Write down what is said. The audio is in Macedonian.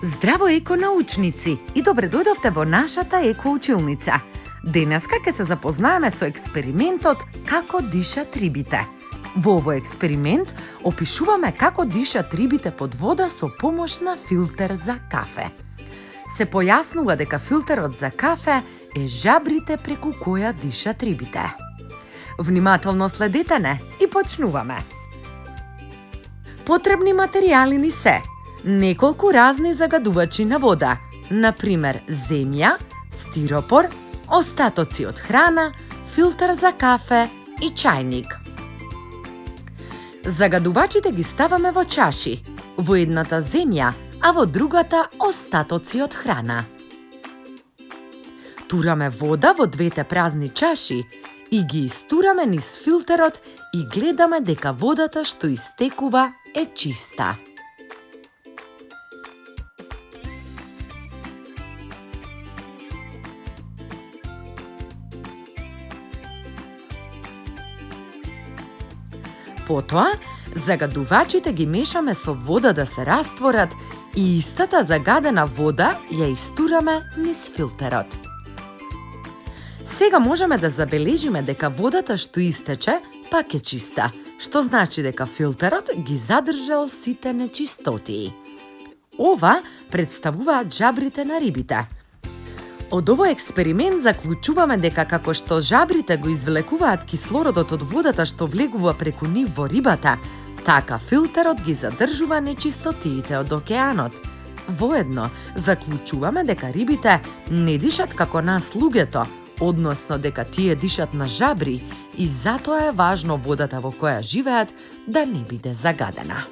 Здраво еконаучници и добре дојдовте во нашата екоучилница. Денеска ќе се запознаеме со експериментот како дишат рибите. Во овој експеримент опишуваме како дишат рибите под вода со помош на филтер за кафе. Се појаснува дека филтерот за кафе е жабрите преку која дишат рибите. Внимателно следете не и почнуваме. Потребни материјали ни се неколку разни загадувачи на вода, например земја, стиропор, остатоци од храна, филтер за кафе и чајник. Загадувачите ги ставаме во чаши, во едната земја, а во другата остатоци од храна. Тураме вода во двете празни чаши и ги истураме низ филтерот и гледаме дека водата што истекува е чиста. Потоа, загадувачите ги мешаме со вода да се растворат и истата загадена вода ја истураме низ филтерот. Сега можеме да забележиме дека водата што истече пак е чиста, што значи дека филтерот ги задржал сите нечистоти. Ова представуваат жабрите на рибите. Од овој експеримент заклучуваме дека како што жабрите го извлекуваат кислородот од водата што влегува преку нив во рибата, така филтерот ги задржува нечистотиите од океанот. Воедно, заклучуваме дека рибите не дишат како нас луѓето, односно дека тие дишат на жабри и затоа е важно водата во која живеат да не биде загадена.